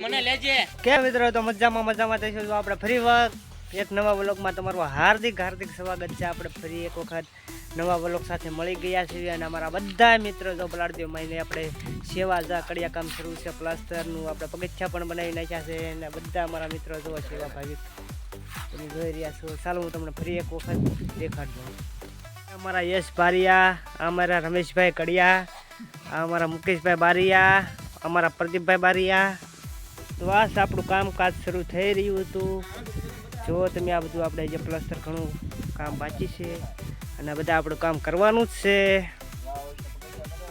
મને લેજે કે મિત્રો તો મજામાં થઈશું તો આપણે ફરી વાર એક નવા વ્લોગમાં તમારું હાર્દિક સ્વાગત છે। આપણે ફરી એક વખત નવા વ્લોગ સાથે મળી ગયા છીએ અને અમારા બધા મિત્રો જો બલાડદેવ મહિને આપણે સેવા જા કડિયા કામ શરૂ છે, પ્લાસ્ટરનું આપણે પગથિયા પણ બનાવી નાખ્યા છે અને બધા અમારા મિત્રો જો સેવા ભાવિક તમે જોઈ રહ્યા છો। ચાલો હું તમને ફરી એક વખત દેખાડું। અમારા યશ બારિયા, અમારા રમેશભાઈ કડિયા, અમારા મુકેશભાઈ બારિયા, અમારા પ્રદીપભાઈ બારિયા। તો આ આપણું કામકાજ શરૂ થઈ રહ્યું હતું। જો તમે આ બધું આપણે જે પ્લાસ્ટર ઘણું કામ બાકી છે અને બધા આપણું કામ કરવાનું જ છે।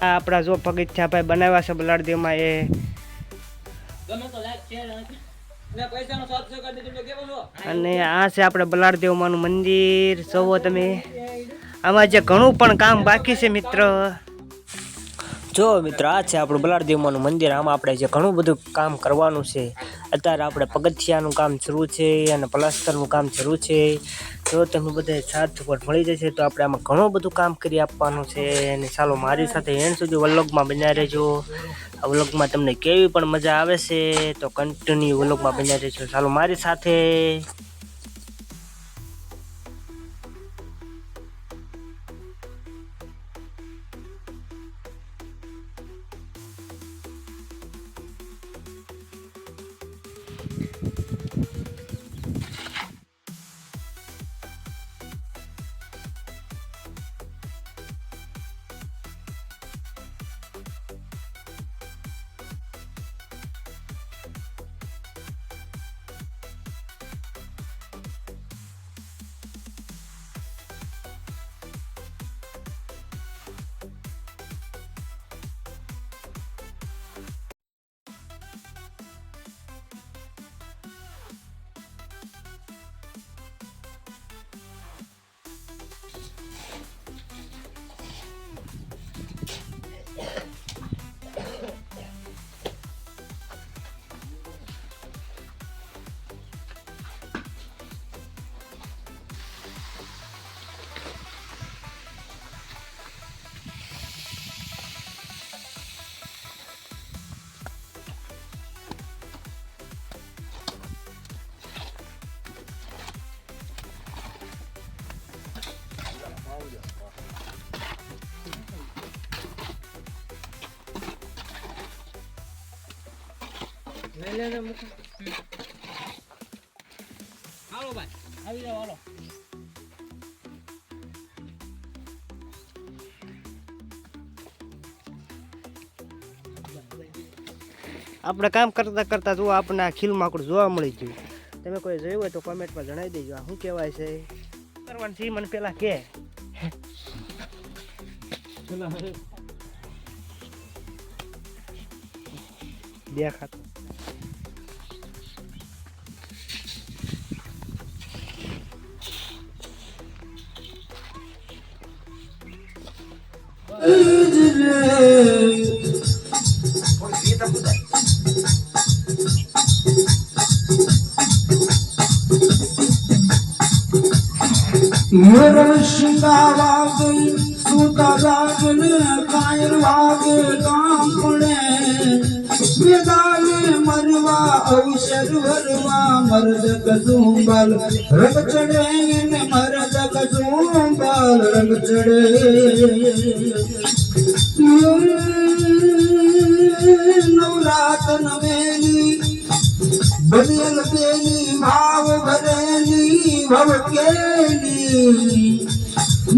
આ આપણા જો પગથિયા ભાઈ બનાવ્યા છે બલાડદેવમાં એ અને આ છે આપણે બલાડદેવમાંનું મંદિર। જોવો તમે આમાં જે ઘણું પણ કામ બાકી છે મિત્ર। જો મિત્રો આ છે આપણું બલાડદેવમાંનું મંદિર। આમાં આપણે જે ઘણું બધું કામ કરવાનું છે। અત્યારે આપણે પગથિયાનું કામ શરૂ છે અને પ્લાસ્ટરનું કામ શરૂ છે। જો તમે બધા સાથ સપોર્ટ મળી જશે તો આપણે આમાં ઘણું બધું કામ કરી આપવાનું છે અને ચાલો મારી સાથે એન્ડ સુધી વ્લોગમાં બન્યા રહેજો। આ વ્લોગમાં તમને કેવી પણ મજા આવે છે તો કન્ટિન્યુ વ્લોગમાં બન્યા રહેજો। ચાલો મારી સાથે। હાલો ભાઈ આવી જાવ હાલો। આપણે કામ કરતા કરતા જો આપણને આ ખીલ માકડું જોવા મળી ગયું। તમે કોઈ જોયું હોય તો કોમેન્ટમાં જણાવી દેજો આ શું કહેવાય છે કરવાનું છે મને પેલા કે દેખાતો શિંગાવાગે સુતા જાગને કાયર વાગે કામ પડે મેદાને મરવા અવસર વરવા મર્દ કઝુંબલ રંગ ચડે ને મર્દ કઝુંબલ રંગ ચડે નવરાત નવેલી બદલ બેલી ભાવ ભરેલી ભવ કેલી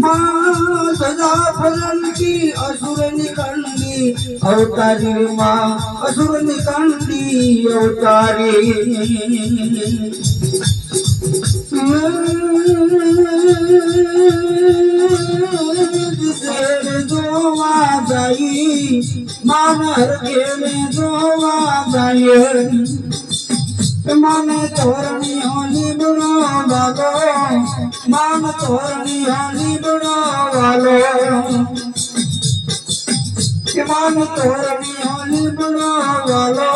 माँ सदा फलन की असुर निकंडी अवतारी माँ असुर निकंडी अवतारी जोवा जाई मानर के में जोवा जाए माने तोरणी होली बुनो वालो मान तोरणी होली बुनो वालो मान तोरणी होली बुनो वालो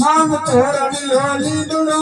मान तोरणी होली बुनो।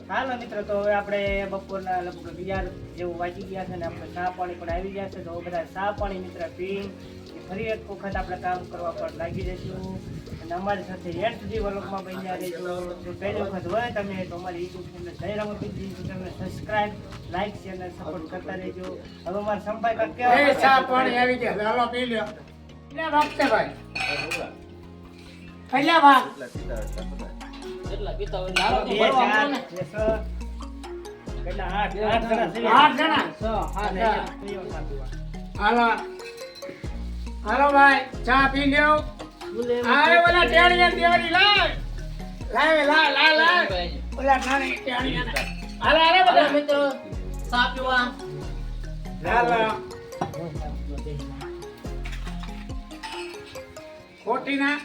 હાલો મિત્રો, તો હવે આપણે બપોરના લગભગ 11 જેવું વાગી ગયા છે ને આપણે ચા પાણી પણ આવી ગયા છે. તો હવે બધા ચા પાણી મિત્ર પી ફરી એક વખત આપણે કામ કરવા પર લાગી જઈશું. અને અમારી સાથે એન્ડ સુધી વલોકમાં બન્યા રહેજો. જો પહેલી વખત હોય તમે તો અમારી યુટ્યુબ ચેનલ જય રમતજી ચેનલને સબસ્ક્રાઇબ, લાઈક, શેર અને સપોર્ટ કરતા રહેજો. હવે અમારા સંભાઈ કાકા કેવા એ ચા પાણી આવી ગયા, હાલો પી લ્યો. લે રાખતે ભાઈ. પહેલા વાત એટલા પીતા હોય બે, લાવો તો ચાર, ભરવા બે, ને. છ, કેટલા? આઠ જણા છે. 8 જણા. અને હા. ત્રીજો સાધુ. હાલો હાલો ભાઈ ચા પી લ્યો. આરે ઓલા ટેણીયા દેવાની લાય ઓલા નાની ટેણીયા હાલો હાલો બધા મિત્રો ચા પીવા હાલો ખોટી ના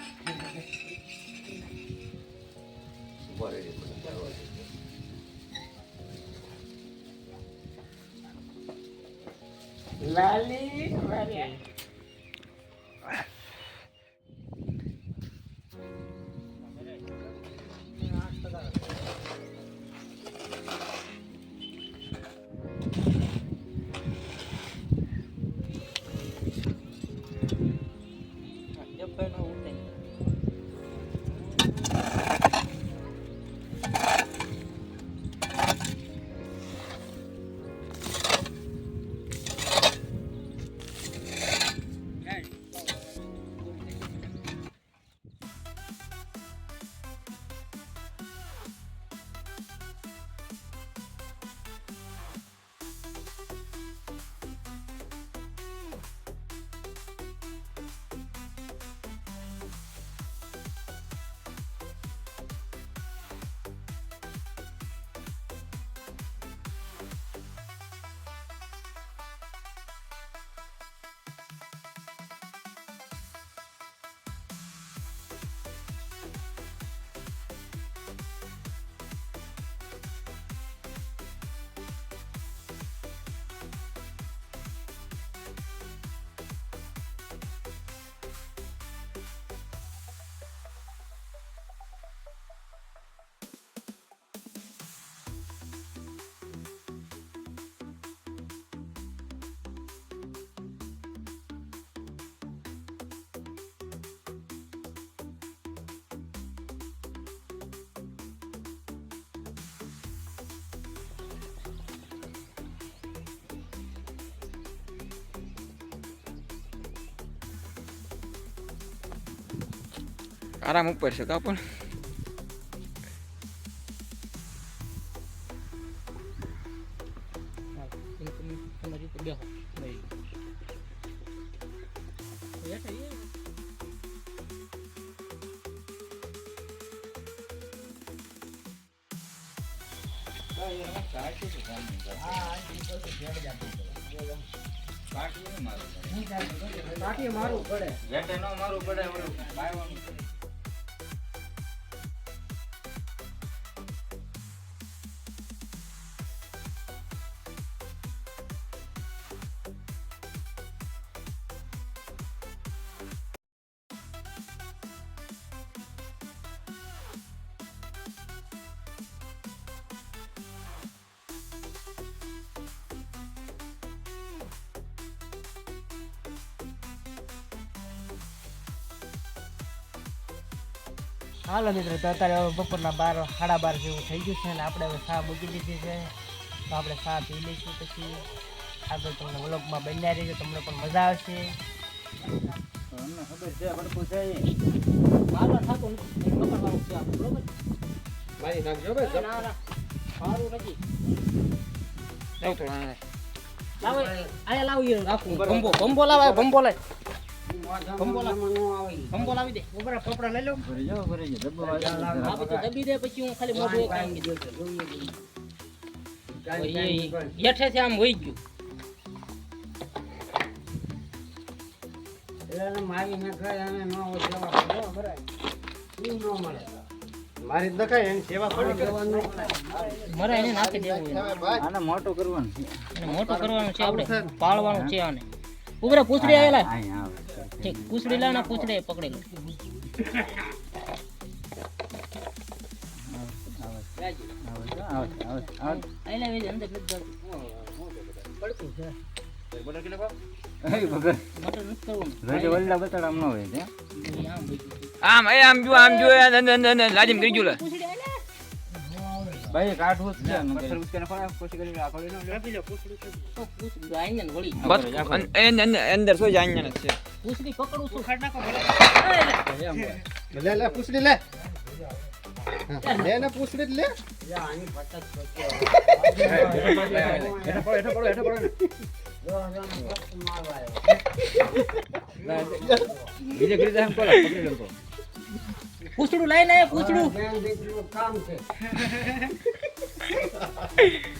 લાલી વાલી આરામ ઉપર છે કા પણ તમારી ઉપર બેહો નહીં મારું પડે મારું પડે બાયવાનું હાલો મિત્રો, તો અત્યારે હવે બપોરના 12 સાડા 12 જેવું થઈ ગયું છે અને આપણે હવે ચા મૂકી દીધી છે. તો આપણે ચા પી લઈશું, પછી આગળ તમને વ્લોગમાં બન્યા રહેજો, તમને પણ મજા આવશે. અમને ખબર છે પડતું છે બાબા થાતું નથી પકડવાનું છે આપણે બરોબર મારી નાખજો ભાઈ ના ના સારું નથી જાવ તો આ લાવો આયા લાવો ઈ રાખું ભંબો લાવ ભંબો લાવ ભંબો લાવી દે ઉપર કપડા લઈ લો. ભરી જાવ ડબ્બો આ બધું દબી દે પછી હું ખાલી મોઢું એક કાંગી દઉં હેઠેથી આમ વહી ગયું મારી દખાય એની સેવા મરે એને નાખી દેવું આને મોટું કરવાનું છે એને મોટું કરવાનું છે આપણે પાળવાનું છે આને ઉભરે પૂછડી આવેલા અહીંયા આવે ઠીક પૂછડી લાવ ને પૂછડી પકડી લે આઈને વેજ અંદર નથી જતું. પડતું છે. એ વગર મટર નથી કરવું. રોજે વલ્લા બતાડા આમ ન હોય છે આમ બીજું. આમ જો લાજીમ કરી ગયું લે ભાઈ કાઢવું જ છે પથ્થર ઉચકે ફળા કોશિશ કરી આખો લેનો આપી લો પૂછડું છે. તો પૂછડી આઈને ને વળી. અંદર શું જાય ને છે પૂછડી પકડું છું. ખાટ નાખો ભલે. લે પૂછડી લે લે ને પૂછડી લે હેઠો પડો બીજે કરી દે એમ કોલા પકડી લો પૂછડું લાઈને આય પૂછડું.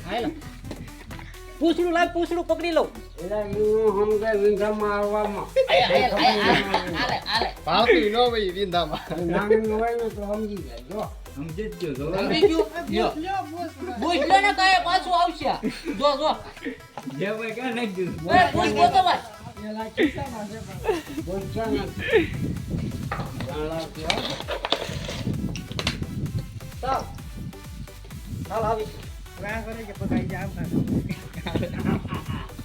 હાલો. પૂછડું લાવ પૂછડું પકડી લઉં. આલે. પાવતી નો ભાઈ વિંદામાં સમજી જ ગયો સમજી ગયું? પૂછ લે ને કાંઈ પાછું આવશે. જો જે ભાઈ ક્યાં નાખ દીધું એ પૂછ ગોતો ભાઈ. ચાલ. હાલ આવી. વાહ કરે કે પકાઈ જા આમ ખાતો.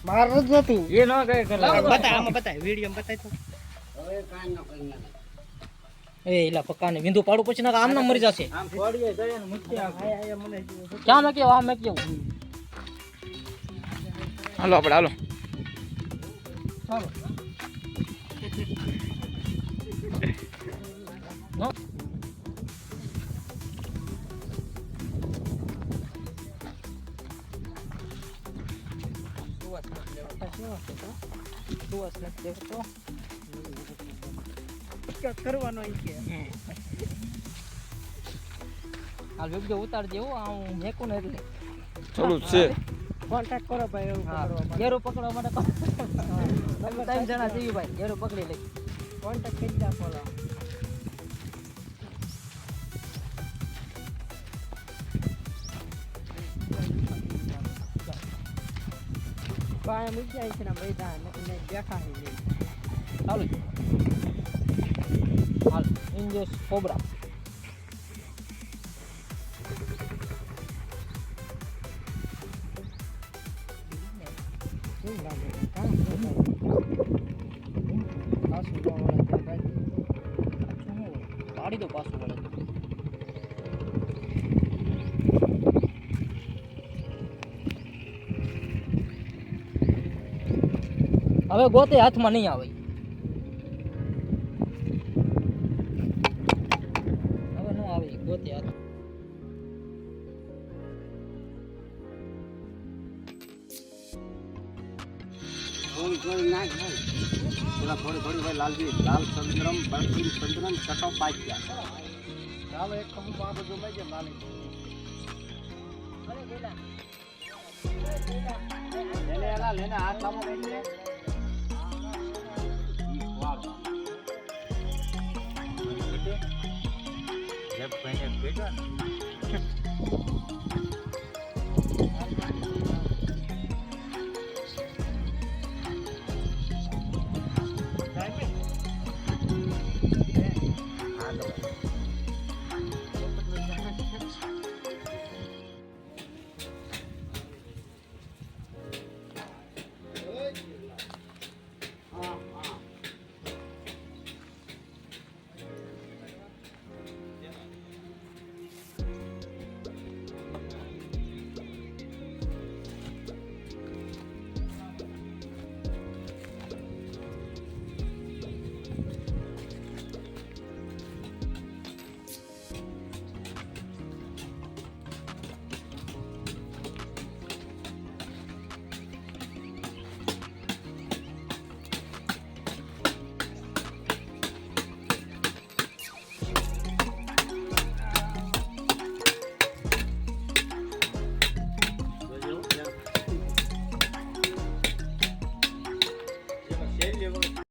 માર જ નતું. એ નો કઈ કલા બતાય આમાં બતાય વિડિયોમાં બતાય તો. એ એલા પક્કાને વિંદુ પાડું પછી ના આમ ના મરી જશે. આમ છોડીએ જાય ને મુક્તિ આયા મને ક્યાં મેં કેવું આ મેં કેવું. હાલો આપણે હાલો ચાલો. નો. કરવાનો ઈ કે હાલ વિડિયો ઉતાર દેવો આ હું મેકું ને એટલે ચાલુ છે કોન્ટેક્ટ કરો ભાઈ એવું કરવા ઘેરો પકડવા માટે 3 જણા જીવી ભાઈ ઘેરો પકડી લઈ. કોન્ટેક્ટ કરી દા ફોલો. બાય મૂકી આવી છે ને ભાઈ દા ને બેઠા હે ચાલુ. હાલ ઇન્જેસ કોબરા. પાડી દો પાછું વળે. હવે ગોતે હાથમાં નહીં આવે. હવે ન આવે ગોતે હાથ. થોડી ભાઈ લાલજી લાલ ચંદ્રમ બળકીમ ચંદ્રમ ચટો પાક્યા ચાલો એક ખમું પાપ જો લઈ ગયા લાલી લેને હાથ લાવો એટલે જબ પહેને બેઠા ને